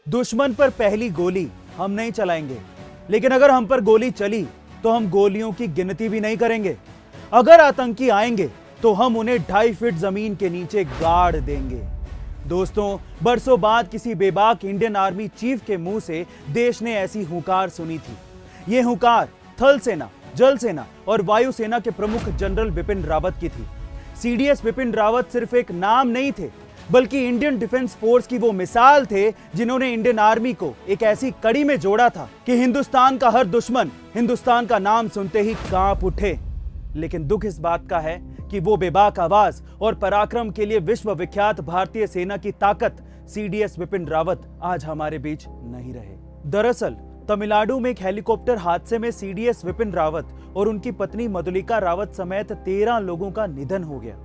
दुश्मन पर पहली गोली हम नहीं चलाएंगे, लेकिन अगर हम पर गोली चली तो हम गोलियों की गिनती भी नहीं करेंगे। अगर आतंकी आएंगे तो हम उन्हें 2.5 फीट जमीन के नीचे गाड़ देंगे। दोस्तों, बरसों बाद किसी बेबाक इंडियन आर्मी चीफ के मुंह से देश ने ऐसी हुंकार सुनी थी। यह हुंकार थल सेना, जल सेना और वायु सेना के प्रमुख जनरल बिपिन रावत की थी। सीडीएस बिपिन रावत सिर्फ एक नाम नहीं थे, बल्कि इंडियन डिफेंस फोर्स की वो मिसाल थे जिन्होंने इंडियन आर्मी को एक ऐसी कड़ी में जोड़ा था कि हिंदुस्तान का हर दुश्मन हिंदुस्तान का नाम सुनते ही कांप उठे। लेकिन दुख इस बात का है कि वो बेबाक आवाज और पराक्रम के लिए विश्व विख्यात भारतीय सेना की ताकत सीडीएस बिपिन रावत आज हमारे बीच नहीं रहे। दरअसल तमिलनाडु में एक हेलीकॉप्टर हादसे में सीडीएस बिपिन रावत और उनकी पत्नी मधुलिका रावत समेत 13 लोगों का निधन हो गया।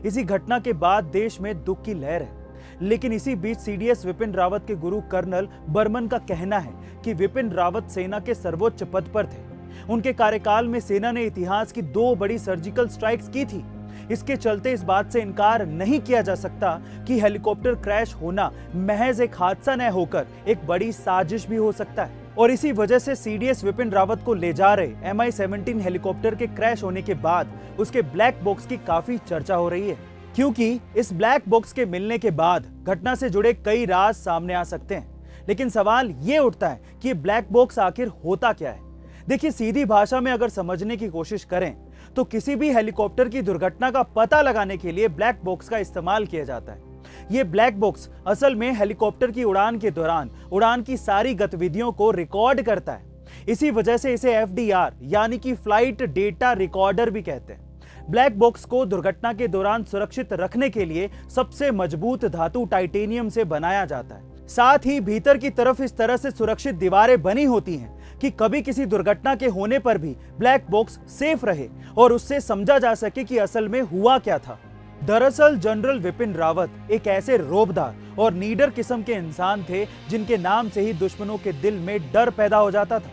इसी घटना के बाद देश में दुख की लहर है। लेकिन इसी बीच सीडीएस बिपिन रावत के गुरु कर्नल बर्मन का कहना है कि बिपिन रावत सेना के सर्वोच्च पद पर थे। उनके कार्यकाल में सेना ने इतिहास की 2 बड़ी सर्जिकल स्ट्राइक्स की थी। इसके चलते इस बात से इनकार नहीं किया जा सकता कि हेलीकॉप्टर क्रैश होना महज एक हादसा न होकर एक बड़ी साजिश भी हो सकता है। और इसी वजह से सीडीएस बिपिन रावत को ले जा रहे MI-17 हेलीकॉप्टर के क्रैश होने के बाद उसके ब्लैक बॉक्स की काफी चर्चा हो रही है, क्योंकि इस ब्लैक बॉक्स के मिलने के बाद घटना से जुड़े कई राज सामने आ सकते हैं। लेकिन सवाल ये उठता है कि ब्लैक बॉक्स आखिर होता क्या है। देखिए, सीधी भाषा में अगर समझने की कोशिश करें तो किसी भी हेलीकॉप्टर की दुर्घटना का पता लगाने के लिए ब्लैक बॉक्स का इस्तेमाल किया जाता है। ये ब्लैक बॉक्स असल में हेलीकॉप्टर की उड़ान के दौरान उड़ान की सारी गतिविधियों को रिकॉर्ड करता है। इसी वजह से इसे FDR यानी कि फ्लाइट डेटा रिकॉर्डर भी कहते हैं। ब्लैक बॉक्स को दुर्घटना के दौरान सुरक्षित रखने के लिए सबसे मजबूत धातु टाइटेनियम से बनाया जाता है। साथ ही भीतर की तरफ इस तरह से सुरक्षित दीवारें बनी होती हैं कि कभी किसी दुर्घटना के होने पर भी ब्लैक बॉक्स सेफ रहे और उससे समझा जा सके कि असल में हुआ क्या था। दरअसल जनरल बिपिन रावत एक ऐसे रोबदार और नीडर किस्म के इंसान थे जिनके नाम से ही दुश्मनों के दिल में डर पैदा हो जाता था।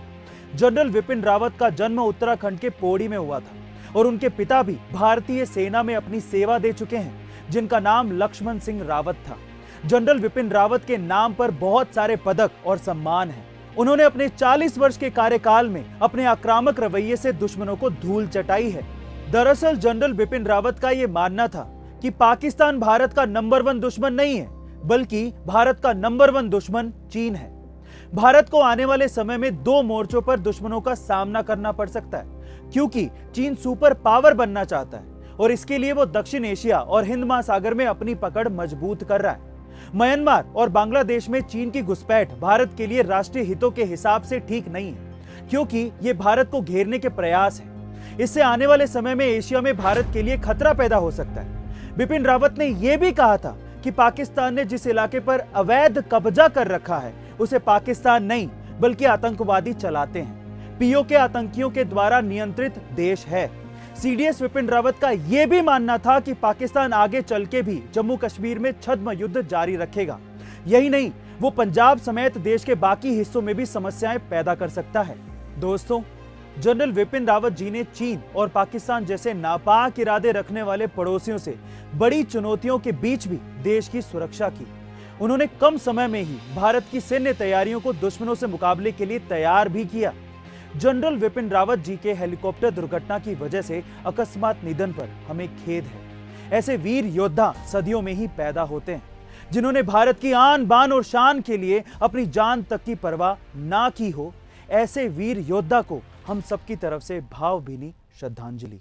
जनरल बिपिन रावत का जन्म उत्तराखंड के पौड़ी में हुआ था और उनके पिता भी भारतीय सेना में अपनी सेवा दे चुके हैं, जिनका नाम लक्ष्मण सिंह रावत था। जनरल बिपिन रावत के नाम पर बहुत सारे पदक और सम्मान हैं। उन्होंने अपने 40 वर्ष के कार्यकाल में अपने आक्रामक रवैये से दुश्मनों को धूल चटाई है। दरअसल जनरल बिपिन रावत का यह मानना था कि पाकिस्तान भारत का नंबर 1 दुश्मन नहीं है, बल्कि भारत का नंबर 1 दुश्मन चीन है। भारत को आने वाले समय में 2 मोर्चों पर दुश्मनों का सामना करना पड़ सकता है, क्योंकि चीन सुपर पावर बनना चाहता है और इसके लिए वो दक्षिण एशिया और हिंद महासागर में अपनी पकड़ मजबूत कर रहा है। म्यांमार और बांग्लादेश में चीन की घुसपैठ भारत के लिए राष्ट्रीय हितों के हिसाब से ठीक नहीं है, क्योंकि ये भारत को घेरने के प्रयास है। इससे आने वाले समय में एशिया में भारत के लिए खतरा पैदा हो सकता है। बिपिन रावत ने यह भी कहा था कि पाकिस्तान ने जिस इलाके पर अवैध कब्जा कर रखा है उसे पाकिस्तान नहीं बल्कि आतंकवादी चलाते हैं, POK आतंकियों के द्वारा नियंत्रित देश है। सीडीएस बिपिन रावत का यह भी मानना था कि पाकिस्तान आगे चल के भी जम्मू कश्मीर में छद्म युद्ध जारी रखेगा। यही नहीं, वो पंजाब समेत देश के बाकी हिस्सों में भी समस्याएं पैदा कर सकता है। दोस्तों, जनरल बिपिन रावत जी ने चीन और पाकिस्तान जैसे नापाक इरादे रखने वाले पड़ोसियों से बड़ी चुनौतियों के बीच भी देश की सुरक्षा की। उन्होंने कम समय में ही भारत की सैन्य तैयारियों को दुश्मनों से मुकाबले के लिए तैयार भी किया। जनरल बिपिन रावत जी के हेलीकॉप्टर दुर्घटना की वजह से अकस्मात निधन पर हमें खेद है। ऐसे वीर योद्धा सदियों में ही पैदा होते हैं, जिन्होंने भारत की आन बान और शान के लिए अपनी जान तक की परवाह ना की हो। ऐसे वीर योद्धा को हम सबकी तरफ से भावभीनी श्रद्धांजलि।